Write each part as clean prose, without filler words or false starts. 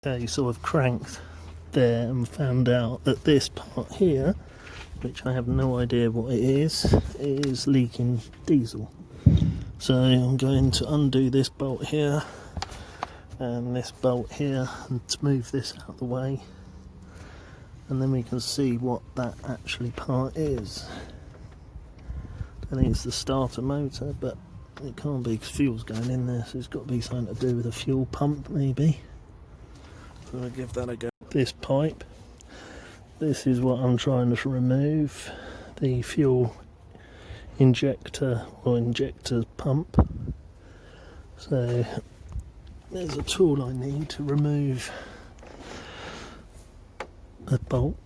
Okay, so I've cranked there and found out that this part here, which I have no idea what it is leaking diesel. So I'm going to undo this bolt here and this bolt here and to move this out of the way, and then we can see what that actually part is. I think it's the starter motor, but it can't be because fuel's going in there, so it's got to be something to do with a fuel pump maybe. So I'll give that a go. This pipe, this is what I'm trying to remove, the fuel injector or injector pump. So there's a tool I need to remove a bolt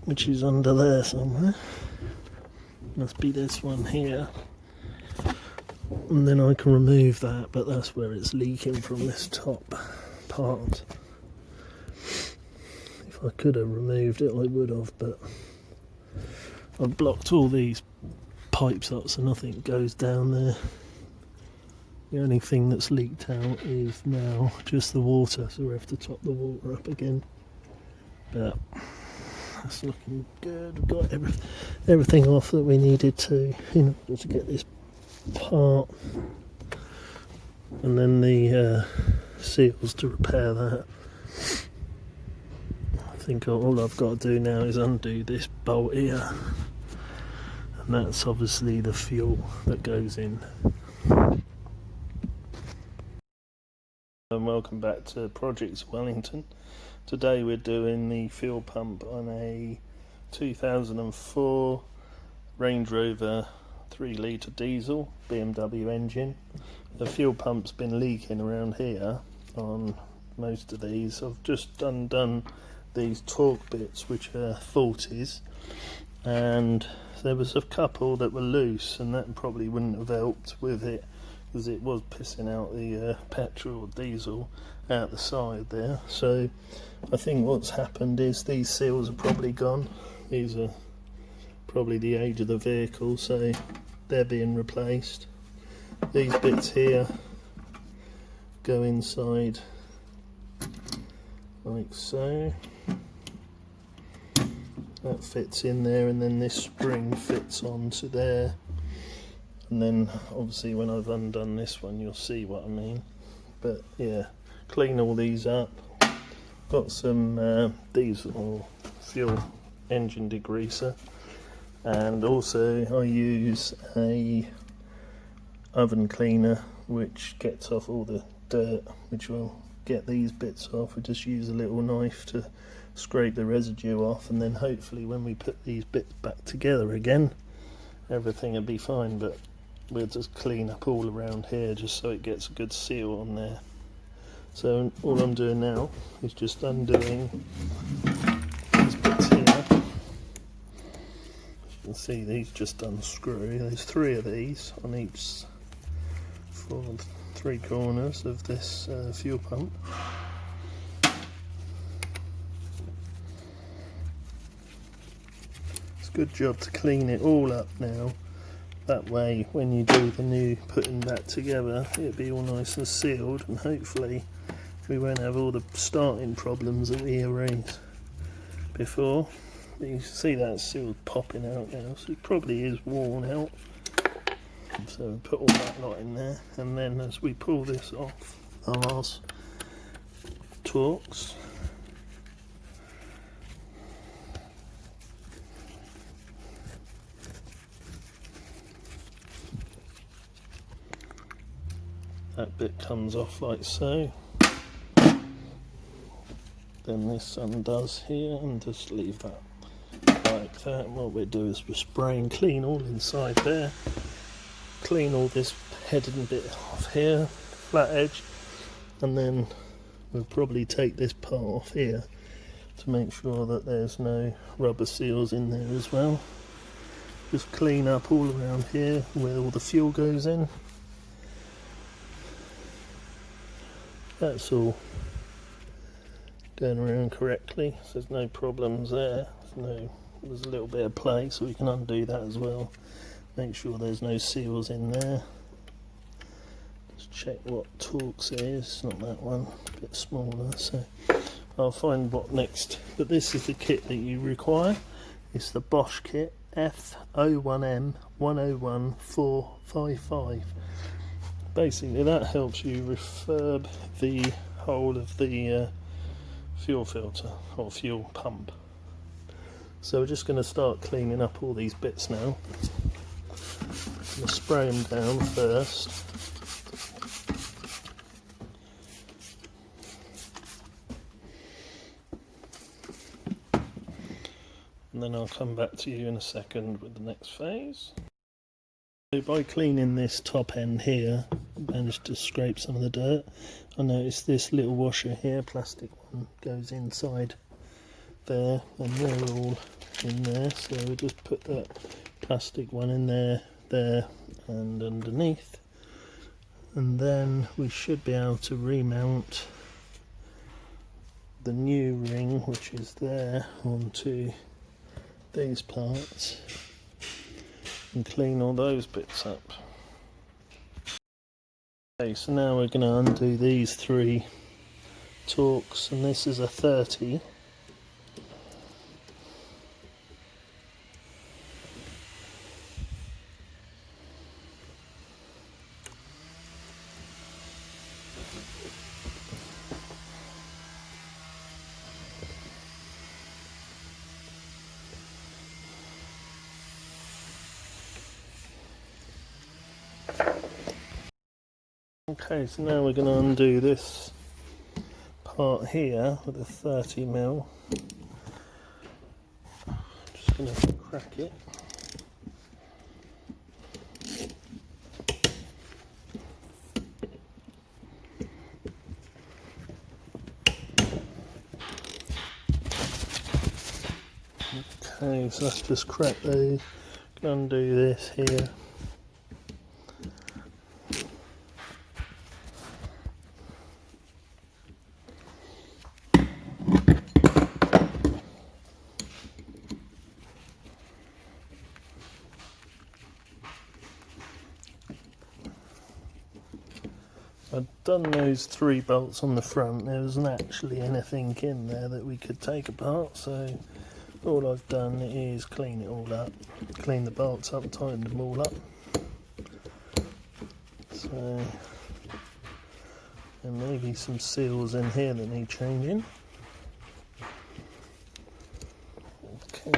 which is under there somewhere. Must be this one here, and then I can remove that, but that's where it's leaking from, this top part. If I could have removed it I would have, but I've blocked all these pipes up so nothing goes down there. The only thing that's leaked out is now just the water, so we have to top the water up again. But that's looking good. We've got everything off that we needed to in order to get this part, and then the seals to repair that. I think all I've got to do now is undo this bolt here, and that's obviously the fuel that goes in. And welcome back to Project Wellington. Today we're doing the fuel pump on a 2004 Range Rover 3-litre diesel BMW engine. The fuel pump's been leaking around here on most of these. I've just undone these torque bits which are 40s, and there was a couple that were loose, and that probably wouldn't have helped with it because it was pissing out the petrol or diesel out the side there. So I think what's happened is these seals are probably gone. These are probably the age of the vehicle, so they're being replaced. These bits here go inside like so. That fits in there, and then this spring fits onto there, and then obviously when I've undone this one you'll see what I mean. But yeah, clean all these up. Got some diesel or fuel engine degreaser, and also I use a oven cleaner which gets off all the dirt, which will get these bits off. We just use a little knife to scrape the residue off, and then hopefully when we put these bits back together again everything will be fine. But we'll just clean up all around here just so it gets a good seal on there. So all I'm doing now is just undoing these bits here. As you can see, these just unscrew. There's 3 of these on each 3 corners of this fuel pump. It's a good job to clean it all up now. That way when you do the new putting back together it'll be all nice and sealed, and hopefully we won't have all the starting problems that we raised before. But you can see that seal's popping out now, so it probably is worn out. So we put all that lot in there, and then as we pull this off, the last torques, that bit comes off like so. Then this undoes here, and just leave that like that. And what we do is we spray and clean all inside there. Clean all this heading bit off here, flat edge, and then we'll probably take this part off here to make sure that there's no rubber seals in there as well. Just clean up all around here where all the fuel goes in. That's all going around correctly, so there's no problems there. There's a little bit of play, so we can undo that as well. Make sure there's no seals in there. Just check what Torx it is. It's not that one, a bit smaller. So I'll find what next. But this is the kit that you require. It's the Bosch kit F01M101455. Basically that helps you refurb the whole of the fuel filter or fuel pump. So we're just going to start cleaning up all these bits now. I'm going to spray them down first. And then I'll come back to you in a second with the next phase. So by cleaning this top end here, I managed to scrape some of the dirt. I noticed this little washer here, plastic one, goes inside there, and they're all in there. So we just put that plastic one in there, and underneath. And then we should be able to remount the new ring, which is there, onto these parts and clean all those bits up. Okay, so now we're going to undo these 3 torques, and this is a 30. Okay, so now we're going to undo this part here with a 30mm. Just going to crack it. Okay, so let's just crack those. Undo this here. I'd done those 3 bolts on the front. There wasn't actually anything in there that we could take apart, so all I've done is clean it all up, clean the bolts up, tighten them all up. So there may be some seals in here that need changing. Okay.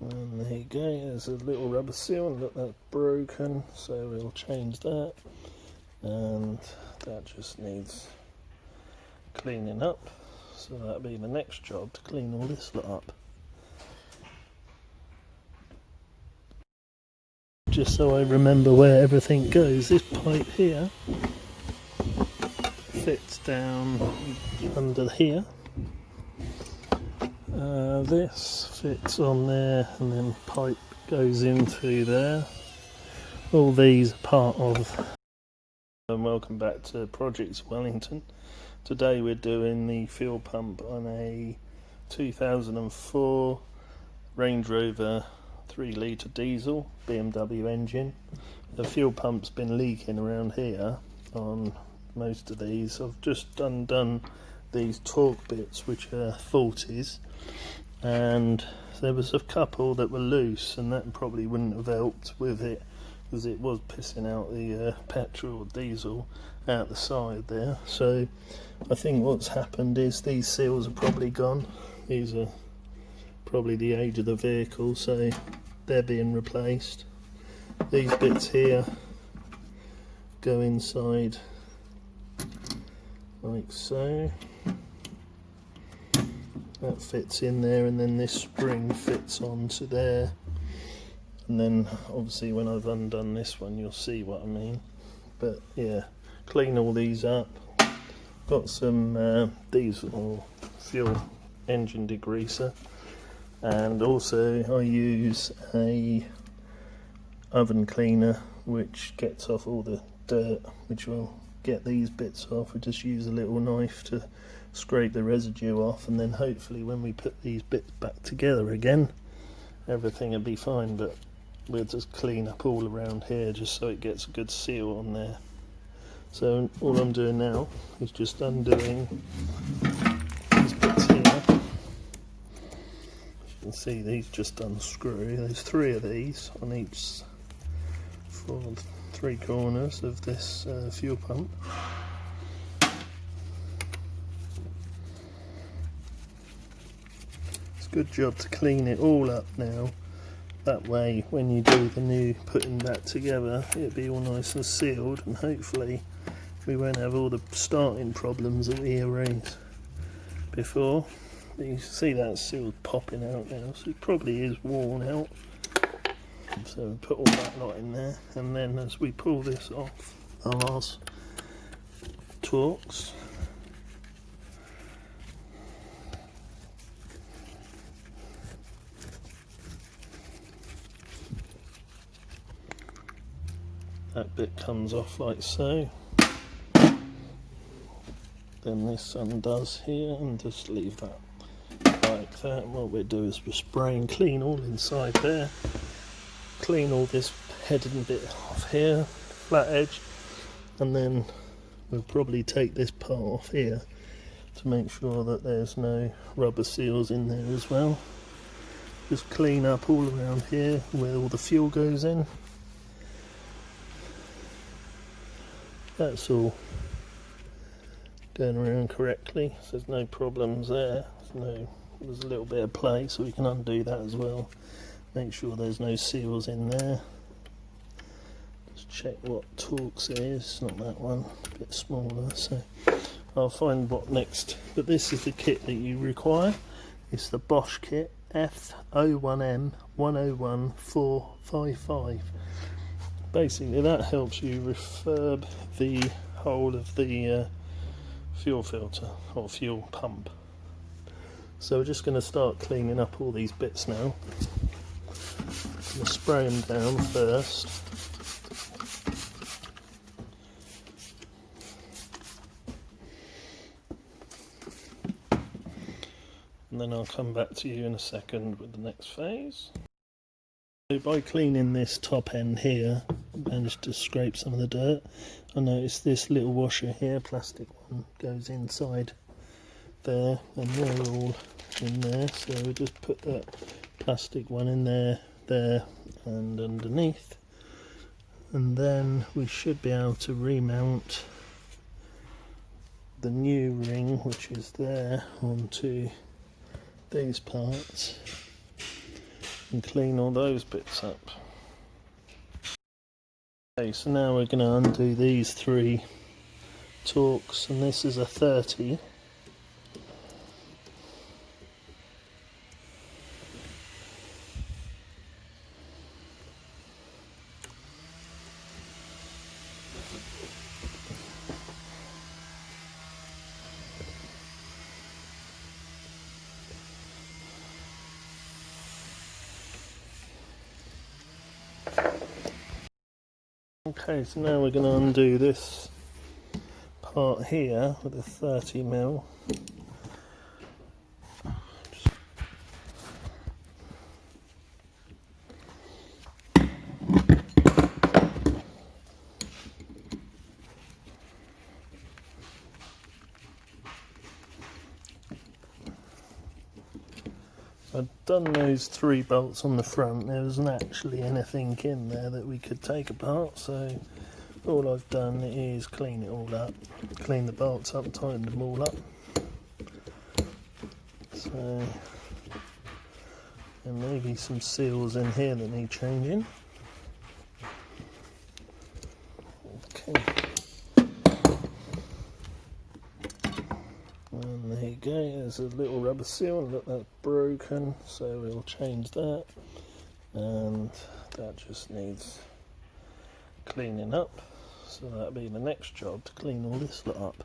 And there you go, there's a little rubber seal, look, that's broken, so we'll change that, and that just needs cleaning up, so that'll be the next job, to clean all this lot up. Just so I remember where everything goes, this pipe here fits down under here. This fits on there, and then pipe goes in through there. All these are part of. And welcome back to Projects Wellington. Today we're doing the fuel pump on a 2004 Range Rover 3-litre diesel BMW engine. The fuel pump's been leaking around here on most of these. I've just undone these torque bits, which are 40s, and there was a couple that were loose, and that probably wouldn't have helped with it, because it was pissing out the petrol or diesel out the side there. So I think what's happened is these seals are probably gone. These are probably the age of the vehicle, so they're being replaced. These bits here go inside like so. That fits in there, and then this spring fits onto there, and then obviously when I've undone this one you'll see what I mean. But yeah, clean all these up. Got some diesel or fuel engine degreaser, and also I use a oven cleaner which gets off all the dirt, which will get these bits off. We just use a little knife to scrape the residue off, and then hopefully when we put these bits back together again everything will be fine. But we'll just clean up all around here just so it gets a good seal on there. So all I'm doing now is just undoing these bits here. As you can see, these just unscrew. There's 3 of these on each for 3 corners of this fuel pump. It's a good job to clean it all up now. That way, when you do the new putting back together, it'll be all nice and sealed, and hopefully we won't have all the starting problems that we raised before. But you can see that seal's popping out now, so it probably is worn out. So we put all that lot in there, and then as we pull this off the last Torx, that bit comes off like so. Then this undoes here, and just leave that like that. And what we do is we spray and clean all inside there. Clean all this head and bit off here, flat edge, and then we'll probably take this part off here to make sure that there's no rubber seals in there as well. Just clean up all around here where all the fuel goes in. That's all going around correctly, so there's no problems there. There's a little bit of play, so we can undo that as well. Make sure there's no seals in there. Just check what Torx it is, not that one, a bit smaller, so I'll find what next. But this is the kit that you require. It's the Bosch kit F01M101455. Basically that helps you refurb the whole of the fuel filter or fuel pump. So we're just going to start cleaning up all these bits now. We'll spray them down first. And then I'll come back to you in a second with the next phase. So by cleaning this top end here, I managed to scrape some of the dirt. I noticed this little washer here, plastic one, goes inside there, and they're all in there. So we just put that plastic one in there, and underneath, and then we should be able to remount the new ring, which is there, onto these parts and clean all those bits up. Okay, so now we're going to undo these 3 Torx, and this is a 30. Okay, so now we're going to undo this part here with a 30mm. I'd done those 3 bolts on the front. There wasn't actually anything in there that we could take apart, so all I've done is clean it all up, clean the bolts up, tighten them all up. So, and maybe some seals in here that need changing. Okay. And there you go, there's a little rubber seal, look, that's broken, so we'll change that, and that just needs cleaning up, so that'll be the next job, to clean all this lot up.